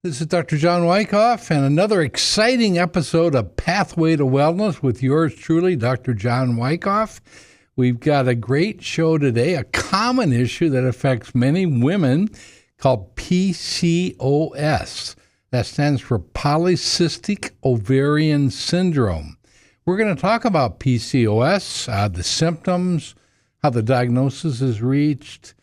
This is Dr. John Wycoff and another exciting episode of Pathway to Wellness with yours truly, Dr. John Wycoff. We've got a great show today, a common issue that affects many women called PCOS. That stands for Polycystic Ovarian Syndrome. We're going to talk about PCOS, the symptoms, how the diagnosis is reached,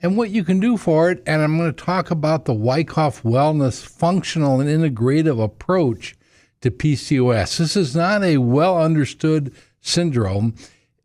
and what you can do for it. And I'm going to talk about the Wycoff Wellness functional and integrative approach to PCOS. This is not a well-understood syndrome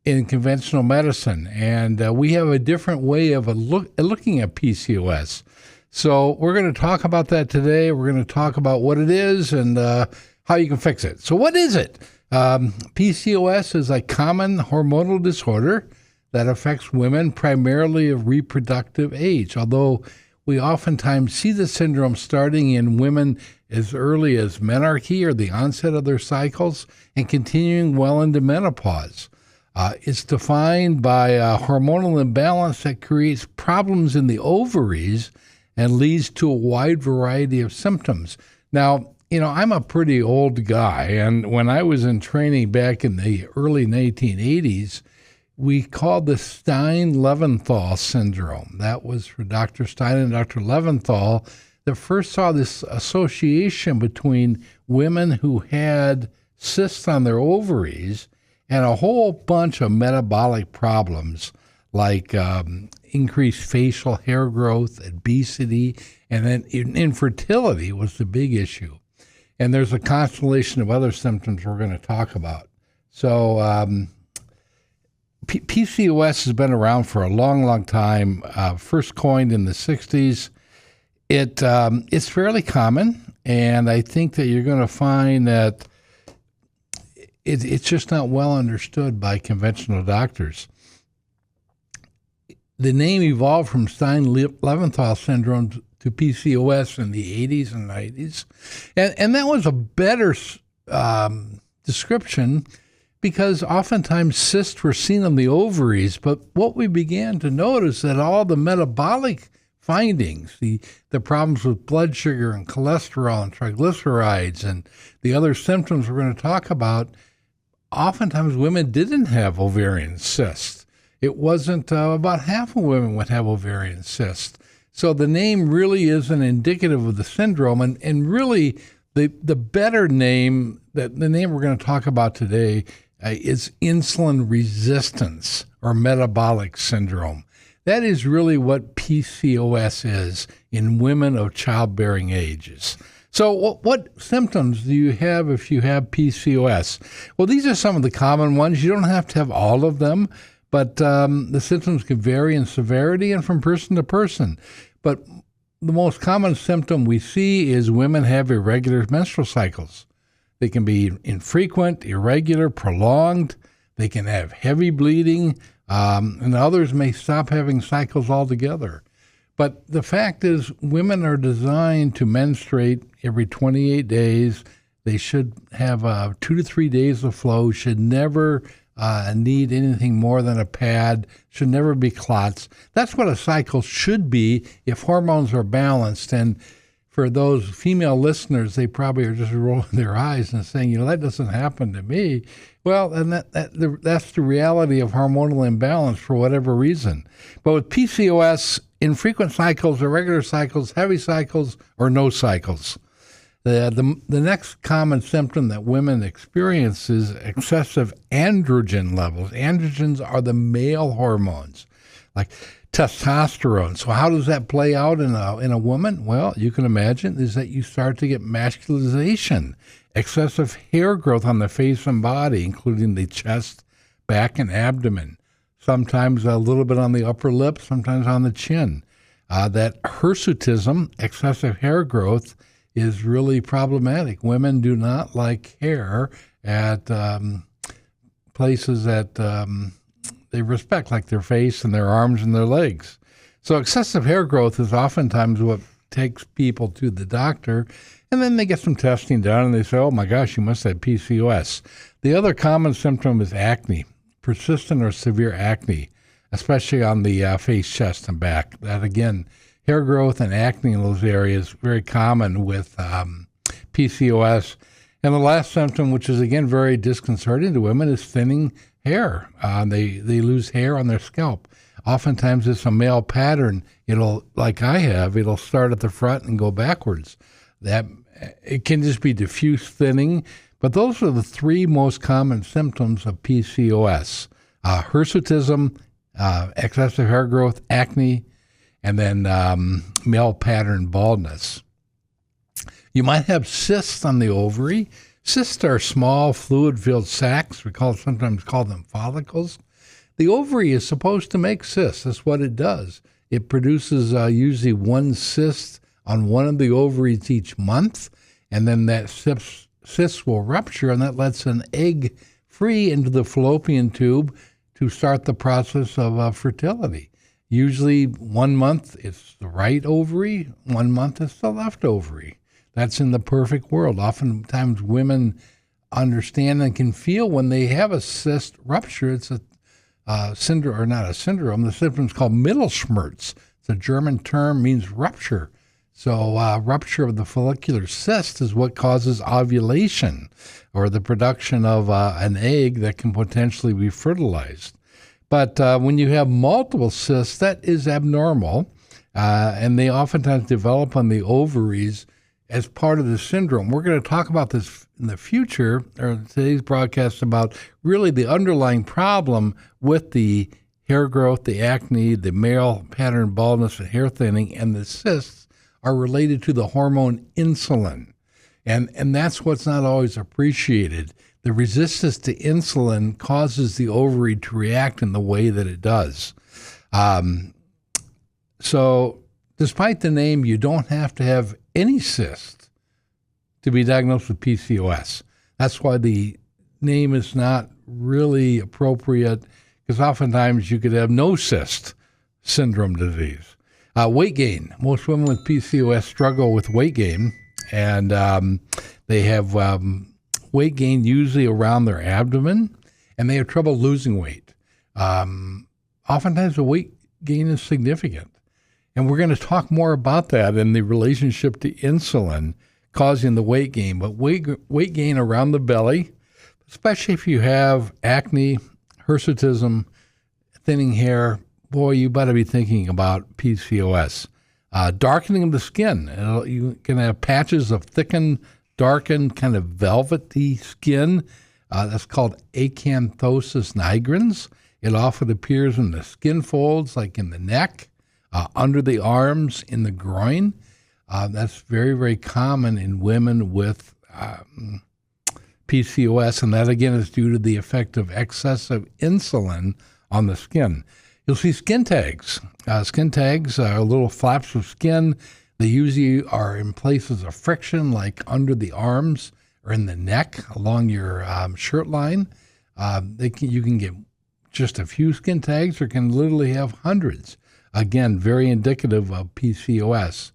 in conventional medicine, and we have a different way of looking at PCOS. So we're going to talk about that today. We're going to talk about what it is and how you can fix it. So what is it? PCOS is a common hormonal disorder that affects women primarily of reproductive age, although we oftentimes see the syndrome starting in women as early as menarche or the onset of their cycles and continuing well into menopause. It's defined by a hormonal imbalance that creates problems in the ovaries and leads to a wide variety of symptoms. Now, I'm a pretty old guy, and when I was in training back in the early 1980s, we called the Stein-Leventhal syndrome. That was for Dr. Stein and Dr. Leventhal that first saw this association between women who had cysts on their ovaries and a whole bunch of metabolic problems like increased facial hair growth, obesity, and then infertility was the big issue. And there's a constellation of other symptoms we're going to talk about. So PCOS has been around for a long, long time, first coined in the 60s. It's fairly common, and I think that you're going to find that it's just not well understood by conventional doctors. The name evolved from Stein-Leventhal syndrome to PCOS in the 80s and 90s, and that was a better description because oftentimes cysts were seen on the ovaries, but what we began to notice that all the metabolic findings, the problems with blood sugar and cholesterol and triglycerides and the other symptoms we're going to talk about, oftentimes women didn't have ovarian cysts. It wasn't about half of women would have ovarian cysts. So the name really isn't indicative of the syndrome, and really the better name, the name we're going to talk about today, is insulin resistance or metabolic syndrome. That is really what PCOS is in women of childbearing ages. So what symptoms do you have if you have PCOS? Well, these are some of the common ones. You don't have to have all of them, but the symptoms can vary in severity and from person to person. But the most common symptom we see is women have irregular menstrual cycles. They can be infrequent, irregular, prolonged. They can have heavy bleeding, and others may stop having cycles altogether. But the fact is, women are designed to menstruate every 28 days. They should have 2 to 3 days of flow, should never need anything more than a pad, should never be clots. That's what a cycle should be if hormones are balanced. And for those female listeners, they probably are just rolling their eyes and saying, that doesn't happen to me. Well, and that's the reality of hormonal imbalance for whatever reason. But with PCOS, infrequent cycles, irregular cycles, heavy cycles, or no cycles. The next common symptom that women experience is excessive androgen levels. Androgens are the male hormones, like testosterone. So how does that play out in a woman? Well, you can imagine is that you start to get masculization, excessive hair growth on the face and body, including the chest, back, and abdomen. Sometimes a little bit on the upper lip, sometimes on the chin. That hirsutism, excessive hair growth, is really problematic. Women do not like hair at places that they respect, like their face and their arms and their legs. So excessive hair growth is oftentimes what takes people to the doctor, and then they get some testing done and they say, oh my gosh, you must have PCOS. The other common symptom is acne, persistent or severe acne, especially on the face, chest, and back. That again hair growth and acne in those areas, very common with PCOS. And the last symptom, which is again very disconcerting to women, is thinning hair. They lose hair on their scalp. Oftentimes it's a male pattern. It'll, like I have, it'll start at the front and go backwards. That it can just be diffuse thinning, but those are the three most common symptoms of PCOS: hirsutism, excessive hair growth, acne, and then male pattern baldness. You might have cysts on the ovary. Cysts are small fluid-filled sacs. We sometimes call them follicles. The ovary is supposed to make cysts. That's what it does. It produces usually one cyst on one of the ovaries each month, and then that cyst will rupture, and that lets an egg free into the fallopian tube to start the process of fertility. Usually 1 month it's the right ovary, 1 month it's the left ovary. That's in the perfect world. Oftentimes women understand and can feel when they have a cyst rupture. It's a syndrome, or not a syndrome. The symptom's called Mittelschmerz. It's a German term, means rupture. So rupture of the follicular cyst is what causes ovulation, or the production of an egg that can potentially be fertilized. But when you have multiple cysts, that is abnormal, and they oftentimes develop on the ovaries as part of the syndrome. We're going to talk about this in the future, or today's broadcast, about really the underlying problem with the hair growth, the acne, the male pattern baldness and hair thinning, and the cysts are related to the hormone insulin. And that's what's not always appreciated. The resistance to insulin causes the ovary to react in the way that it does. So despite the name, you don't have to have any cyst to be diagnosed with PCOS. That's why the name is not really appropriate, because oftentimes you could have no cyst syndrome disease. Weight gain. Most women with PCOS struggle with weight gain, and they have weight gain usually around their abdomen, and they have trouble losing weight. Oftentimes the weight gain is significant. And we're going to talk more about that in the relationship to insulin causing the weight gain. But weight gain around the belly, especially if you have acne, hirsutism, thinning hair, boy, you better be thinking about PCOS. Darkening of the skin. You can have patches of thickened, darkened, kind of velvety skin. That's called acanthosis nigrans. It often appears in the skin folds, like in the neck, under the arms, in the groin. That's very, very common in women with PCOS, and that again is due to the effect of excessive insulin on the skin. You'll see skin tags. Skin tags are little flaps of skin. They usually are in places of friction, like under the arms or in the neck, along your shirt line. You can get just a few skin tags, or can literally have hundreds. Again, very indicative of PCOS.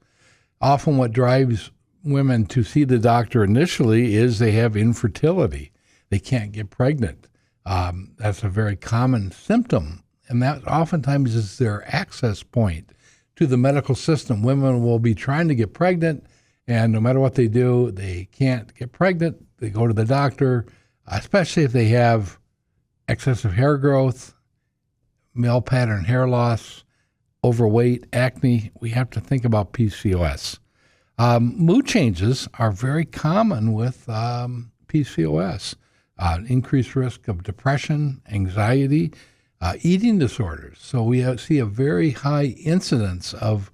Often what drives women to see the doctor initially is they have infertility. They can't get pregnant. That's a very common symptom, and that oftentimes is their access point to the medical system. Women will be trying to get pregnant, and no matter what they do, they can't get pregnant. They go to the doctor, especially if they have excessive hair growth, male pattern hair loss, overweight, acne. We have to think about PCOS. Mood changes are very common with PCOS. Increased risk of depression, anxiety, eating disorders. So we see a very high incidence of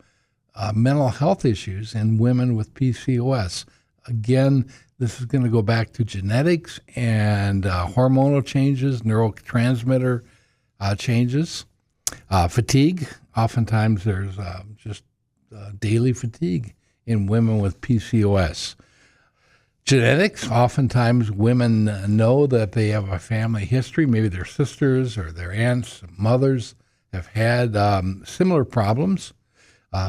mental health issues in women with PCOS. Again, this is going to go back to genetics and hormonal changes, neurotransmitter changes. Fatigue. Oftentimes there's just daily fatigue in women with PCOS. Genetics. Oftentimes women know that they have a family history. Maybe their sisters or their aunts, mothers have had similar problems.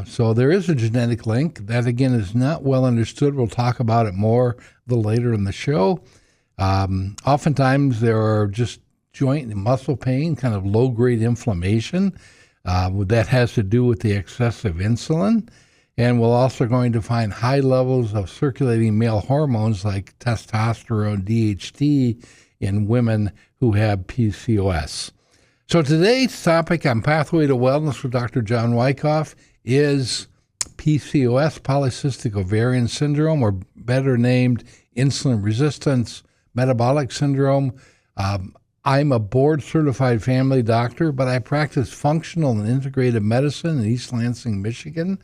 So there is a genetic link. That, again, is not well understood. We'll talk about it more a little later in the show. Oftentimes there are just joint and muscle pain, kind of low-grade inflammation. That has to do with the excessive insulin. And we're also going to find high levels of circulating male hormones like testosterone, DHT, in women who have PCOS. So today's topic on Pathway to Wellness with Dr. John Wycoff is PCOS, polycystic ovarian syndrome, or better named insulin resistance metabolic syndrome. I'm a board-certified family doctor, but I practice functional and integrative medicine in East Lansing, Michigan.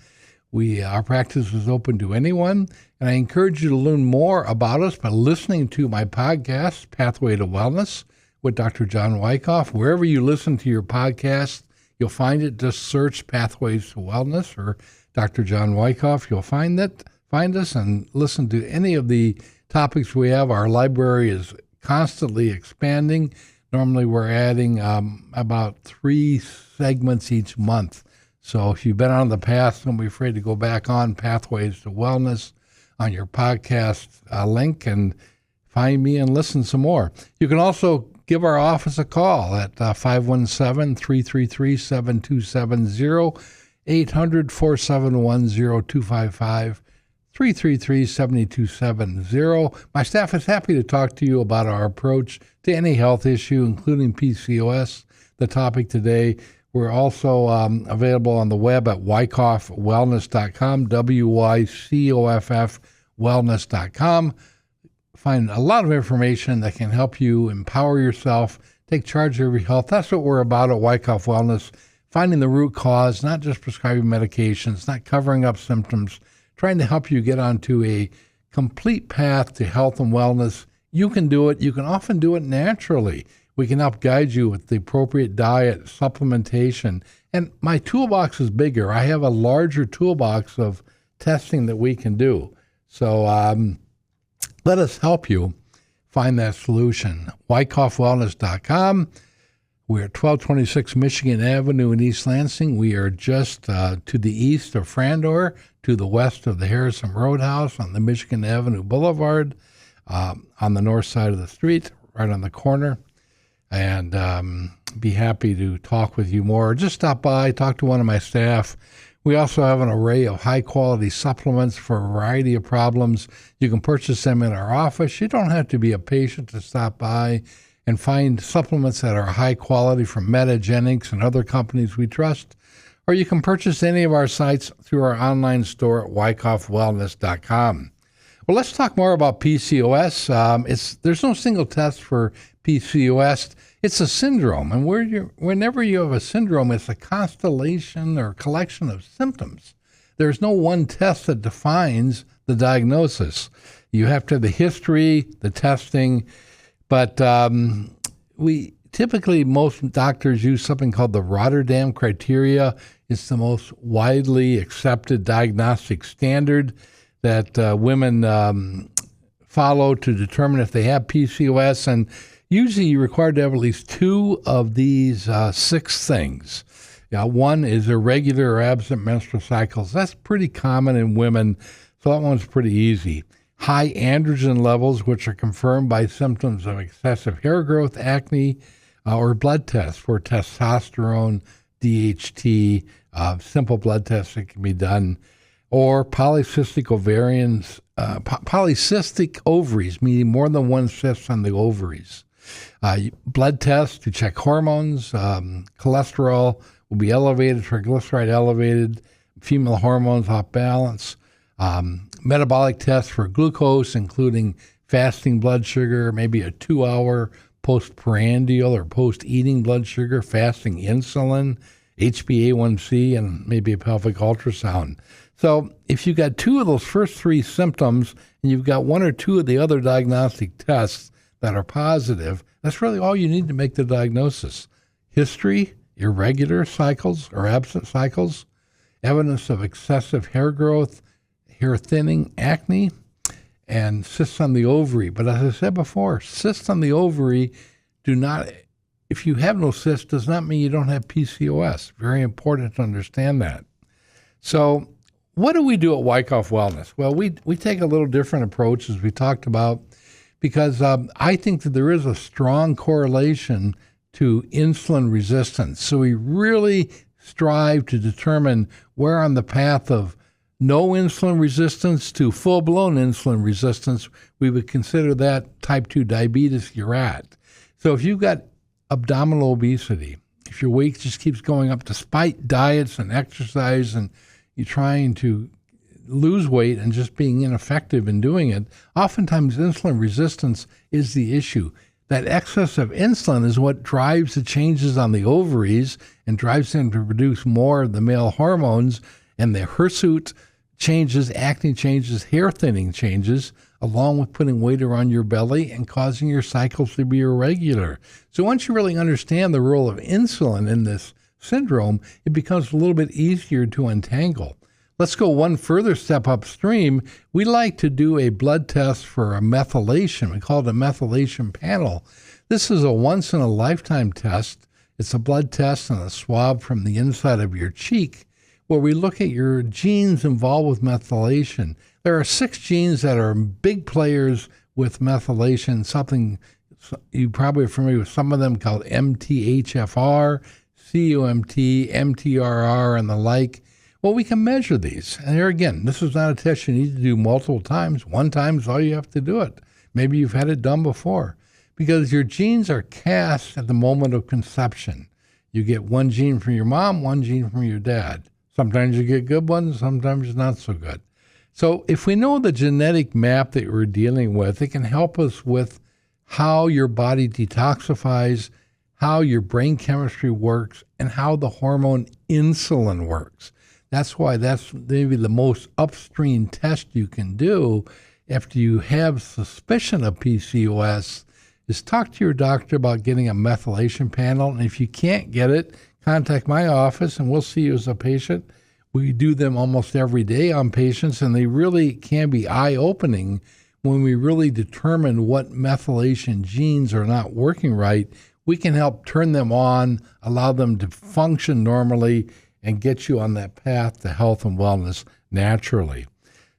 Our practice is open to anyone, and I encourage you to learn more about us by listening to my podcast, Pathway to Wellness, with Dr. John Wycoff. Wherever you listen to your podcast, you'll find it. Just search Pathways to Wellness or Dr. John Wycoff. You'll find us and listen to any of the topics we have. Our library is constantly expanding. Normally, we're adding about 3 segments each month. So if you've been on in the past, don't be afraid to go back on Pathways to Wellness on your podcast link and find me and listen some more. You can also give our office a call at 517-333-7270, 800-471-0255, 333-7270. My staff is happy to talk to you about our approach to any health issue, including PCOS, the topic today. We're also available on the web at wycoffwellness.com, WYCOFF wellness.com. Find a lot of information that can help you empower yourself, take charge of your health. That's what we're about at Wycoff Wellness, finding the root cause, not just prescribing medications, not covering up symptoms, trying to help you get onto a complete path to health and wellness. You can do it. You can often do it naturally. We can help guide you with the appropriate diet, supplementation. And my toolbox is bigger. I have a larger toolbox of testing that we can do. So let us help you find that solution. WycoffWellness.com. We're at 1226 Michigan Avenue in East Lansing. We are just to the east of Frandor, to the west of the Harrison Roadhouse on the Michigan Avenue Boulevard, on the north side of the street, right on the corner. And be happy to talk with you more. Just stop by, talk to one of my staff. We also have an array of high-quality supplements for a variety of problems. You can purchase them in our office. You don't have to be a patient to stop by and find supplements that are high quality from Metagenics and other companies we trust. Or you can purchase any of our sites through our online store at wycoffwellness.com. Well, let's talk more about PCOS. There's no single test for PCOS. It's a syndrome, and whenever you have a syndrome, it's a constellation or collection of symptoms. There's no one test that defines the diagnosis. You have to have the history, the testing, but most doctors use something called the Rotterdam criteria. It's the most widely accepted diagnostic standard that women follow to determine if they have PCOS, and usually you're required to have at least 2 of these 6 things. One is irregular or absent menstrual cycles. That's pretty common in women, so that one's pretty easy. High androgen levels, which are confirmed by symptoms of excessive hair growth, acne, or blood tests for testosterone, DHT, simple blood tests that can be done. Or polycystic ovaries, meaning more than one cyst on the ovaries. Blood tests to check hormones, cholesterol will be elevated, triglyceride elevated, female hormones off balance. Metabolic tests for glucose, including fasting blood sugar, maybe a 2-hour postprandial or post-eating blood sugar, fasting insulin, HbA1c, and maybe a pelvic ultrasound. So if you've got 2 of those first 3 symptoms and you've got 1 or 2 of the other diagnostic tests that are positive, that's really all you need to make the diagnosis. History, irregular cycles or absent cycles, evidence of excessive hair growth, hair thinning, acne, and cysts on the ovary. But as I said before, cysts on the ovary if you have no cysts, does not mean you don't have PCOS. Very important to understand that. So what do we do at Wycoff Wellness? Well, we take a little different approach, as we talked about, because I think that there is a strong correlation to insulin resistance. So we really strive to determine where on the path of no insulin resistance to full-blown insulin resistance, we would consider that type 2 diabetes you're at. So if you've got abdominal obesity, if your weight just keeps going up despite diets and exercise and you're trying to lose weight and just being ineffective in doing it, oftentimes insulin resistance is the issue. That excess of insulin is what drives the changes on the ovaries and drives them to produce more of the male hormones, and the hirsute changes, acne changes, hair thinning changes, along with putting weight around your belly and causing your cycles to be irregular. So once you really understand the role of insulin in this syndrome, it becomes a little bit easier to untangle. Let's go one further step upstream. We like to do a blood test for a methylation. We call it a methylation panel. This is a once-in-a-lifetime test. It's a blood test and a swab from the inside of your cheek where we look at your genes involved with methylation. There are 6 genes that are big players with methylation, something you probably are familiar with, some of them called MTHFR, CUMT, MTRR, and the like. Well, we can measure these. And here again, this is not a test you need to do multiple times. One time is all you have to do it. Maybe you've had it done before. Because your genes are cast at the moment of conception. You get one gene from your mom, one gene from your dad. Sometimes you get good ones, sometimes not so good. So if we know the genetic map that we're dealing with, it can help us with how your body detoxifies, how your brain chemistry works, and how the hormone insulin works. That's why that's maybe the most upstream test you can do after you have suspicion of PCOS is talk to your doctor about getting a methylation panel. And if you can't get it, contact my office and we'll see you as a patient. We do them almost every day on patients, and they really can be eye-opening when we really determine what methylation genes are not working right. We can help turn them on, allow them to function normally, and get you on that path to health and wellness naturally.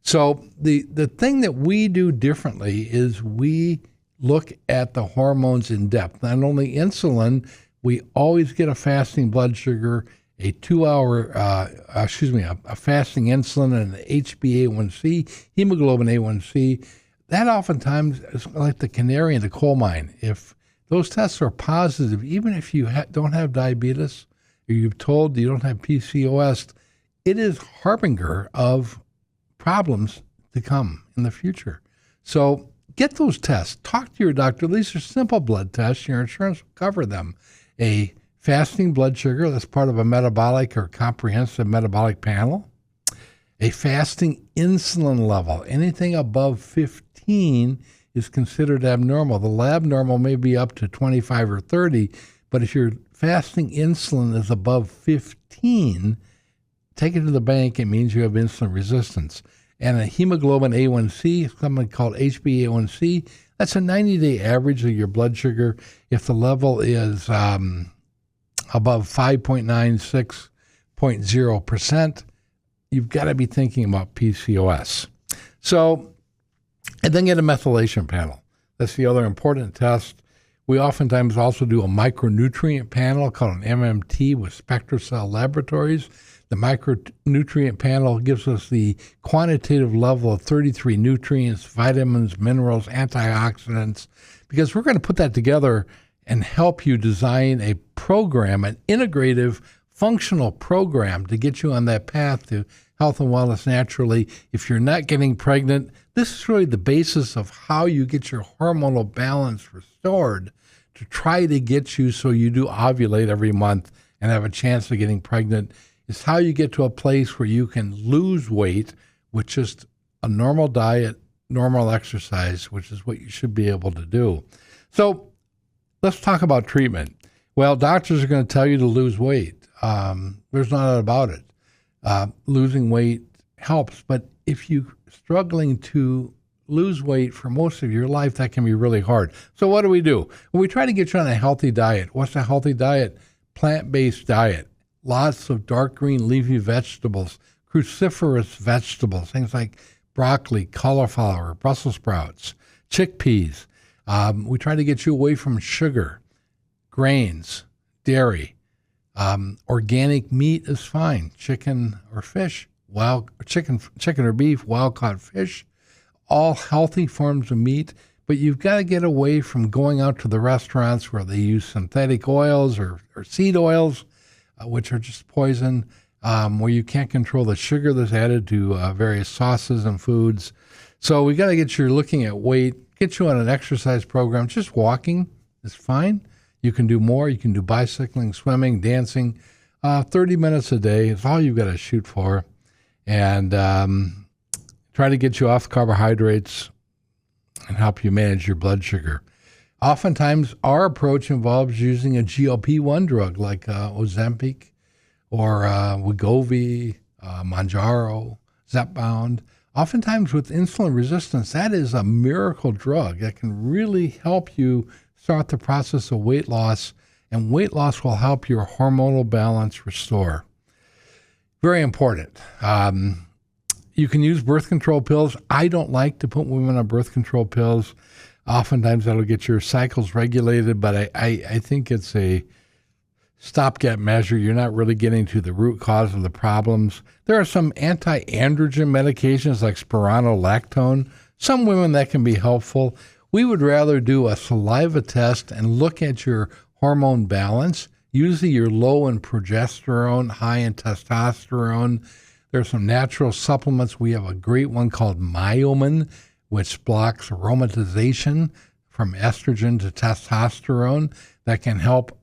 So the thing that we do differently is we look at the hormones in depth. Not only insulin, we always get a fasting blood sugar, a fasting insulin, and an HbA1c, hemoglobin A1c. That oftentimes is like the canary in the coal mine. If those tests are positive, even if you don't have diabetes, or you're told you don't have PCOS, it is harbinger of problems to come in the future. So get those tests. Talk to your doctor. These are simple blood tests. Your insurance will cover them. A fasting blood sugar, that's part of a metabolic or comprehensive metabolic panel. A fasting insulin level. Anything above 15 is considered abnormal. The lab normal may be up to 25 or 30, but if your fasting insulin is above 15, take it to the bank. It means you have insulin resistance. And a hemoglobin A1c, something called HbA1c, that's a 90-day average of your blood sugar. If the level is above 5.96.0%, you've got to be thinking about PCOS. So, and then get a methylation panel. That's the other important test. We oftentimes also do a micronutrient panel called an MMT with SpectraCell Laboratories. The micronutrient panel gives us the quantitative level of 33 nutrients, vitamins, minerals, antioxidants, because we're going to put that together and help you design a program, an integrative, functional program to get you on that path to health and wellness naturally. If you're not getting pregnant, this is really the basis of how you get your hormonal balance restored to try to get you so you do ovulate every month and have a chance of getting pregnant. It's how you get to a place where you can lose weight with just a normal diet, normal exercise, which is what you should be able to do. So let's talk about treatment. Well, doctors are going to tell you to lose weight. There's no doubt about it. Losing weight helps, but if you're struggling to lose weight for most of your life, that can be really hard. So what do? Well, we try to get you on a healthy diet. What's a healthy diet? Plant-based diet. Lots of dark green leafy vegetables, cruciferous vegetables, things like broccoli, cauliflower, Brussels sprouts, chickpeas. We try to get you away from sugar, grains, dairy. Organic meat is fine. Chicken or fish, chicken or beef, wild-caught fish, all healthy forms of meat. But you've got to get away from going out to the restaurants where they use synthetic oils or seed oils, which are just poison, where you can't control the sugar that's added to various sauces and foods. So we got to get you looking at weight, get you on an exercise program. Just walking is fine. You can do more. You can do bicycling, swimming, dancing. 30 minutes a day is all you've got to shoot for. And try to get you off carbohydrates and help you manage your blood sugar. Oftentimes, our approach involves using a GLP-1 drug like Ozempic or Wegovy, Mounjaro, Zepbound. Oftentimes with insulin resistance, that is a miracle drug that can really help you start the process of weight loss, and weight loss will help your hormonal balance restore. Very important. You can use birth control pills. I don't like to put women on birth control pills. Oftentimes that'll get your cycles regulated, but I think it's a stopgap measure. You're not really getting to the root cause of the problems. There are some anti-androgen medications like spironolactone. Some women that can be helpful. We would rather do a saliva test and look at your hormone balance. Usually you're low in progesterone, high in testosterone. There's some natural supplements. We have a great one called Myomin, which blocks aromatization from estrogen to testosterone that can help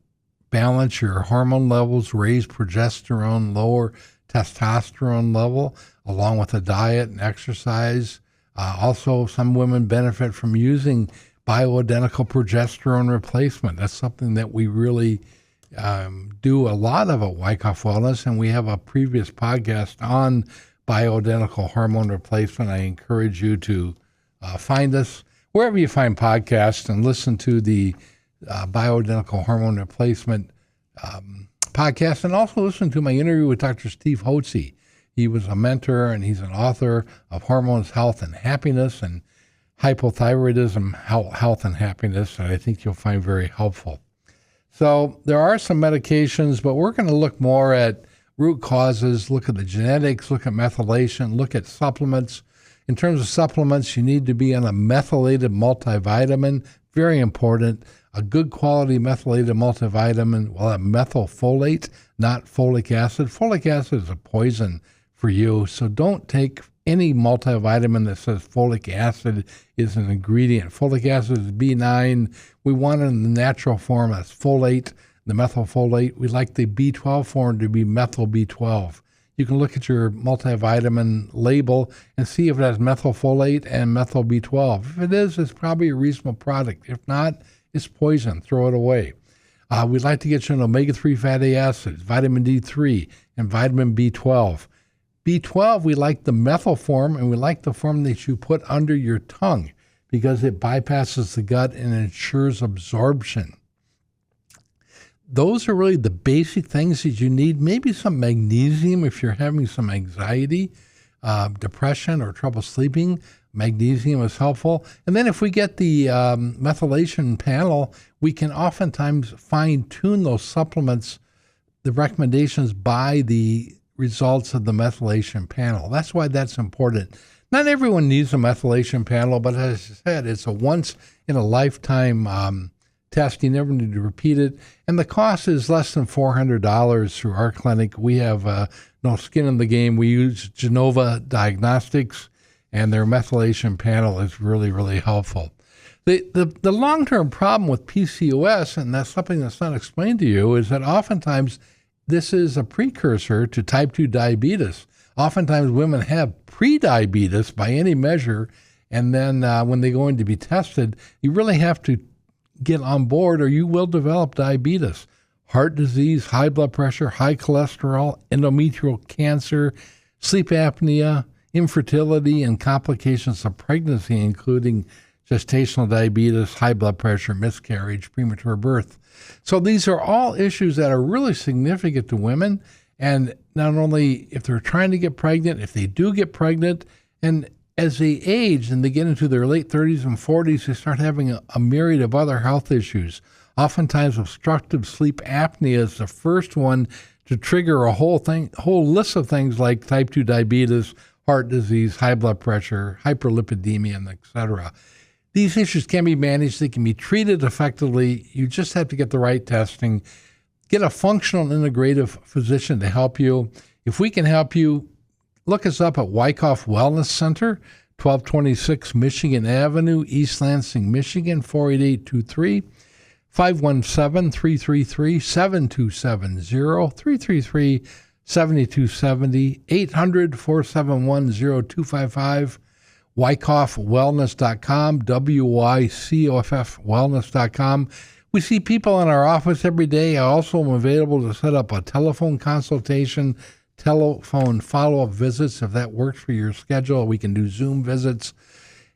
balance your hormone levels, raise progesterone, lower testosterone level, along with a diet and exercise. Also, some women benefit from using bioidentical progesterone replacement. That's something that we really do a lot of at Wycoff Wellness, and we have a previous podcast on bioidentical hormone replacement. I encourage you to find us wherever you find podcasts and listen to the bioidentical hormone replacement podcast, and also listen to my interview with Dr. Steve Hotze. He was a mentor and he's an author of Hormones, Health, and Happiness, and Hypothyroidism, Health, and Happiness, that I think you'll find very helpful. So there are some medications, but we're going to look more at root causes, look at the genetics, look at methylation, look at supplements. In terms of supplements, you need to be on a methylated multivitamin, very important. A good quality methylated multivitamin will have methylfolate, not folic acid. Folic acid is a poison for you, so don't take any multivitamin that says folic acid is an ingredient. Folic acid is B9. We want it in the natural form as folate, the methylfolate. We like the B12 form to be methyl B12. You can look at your multivitamin label and see if it has methylfolate and methyl B12. If it is, it's probably a reasonable product. If not, it's poison. Throw it away. We'd like to get you an omega-3 fatty acids, vitamin D3, and vitamin B12. B12, we like the methyl form, and we like the form that you put under your tongue because it bypasses the gut and ensures absorption. Those are really the basic things that you need. Maybe some magnesium if you're having some anxiety, depression, or trouble sleeping. Magnesium is helpful. And then if we get the methylation panel, we can oftentimes fine-tune those supplements, the recommendations by the results of the methylation panel. That's why that's important. Not everyone needs a methylation panel, but as I said, it's a once-in-a-lifetime test. You never need to repeat it. And the cost is less than $400 through our clinic. We have no skin in the game. We use Genova Diagnostics, and their methylation panel is really, really helpful. The long-term problem with PCOS, and that's something that's not explained to you, is that oftentimes this is a precursor to type 2 diabetes. Oftentimes women have pre-diabetes by any measure, and then when they go in to be tested, you really have to get on board or you will develop diabetes. Heart disease, high blood pressure, high cholesterol, endometrial cancer, sleep apnea, infertility, and complications of pregnancy, including gestational diabetes, high blood pressure, miscarriage, premature birth. So these are all issues that are really significant to women. And not only if they're trying to get pregnant, if they do get pregnant, and as they age and they get into their late 30s and 40s, they start having a myriad of other health issues. Oftentimes, obstructive sleep apnea is the first one to trigger a whole list of things like type 2 diabetes, heart disease, high blood pressure, hyperlipidemia, and etc. These issues can be managed. They can be treated effectively. You just have to get the right testing. Get a functional integrative physician to help you. If we can help you, look us up at Wycoff Wellness Center, 1226 Michigan Avenue, East Lansing, Michigan, 48823. 517-333-7270, 333-7270, 800-471-0255, wycoffwellness.com, WYCOFF wellness.com. We see people in our office every day. I also am available to set up a telephone consultation, telephone follow-up visits. If that works for your schedule, we can do Zoom visits.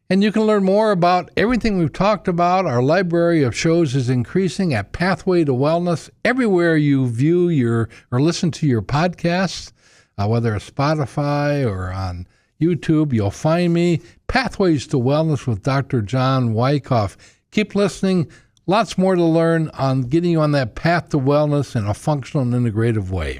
And you can learn more about everything we've talked about. Our library of shows is increasing at Pathway to Wellness. Everywhere you view or listen to your podcasts, whether it's Spotify or on YouTube, you'll find me. Pathways to Wellness with Dr. John Wycoff. Keep listening. Lots more to learn on getting you on that path to wellness in a functional and integrative way.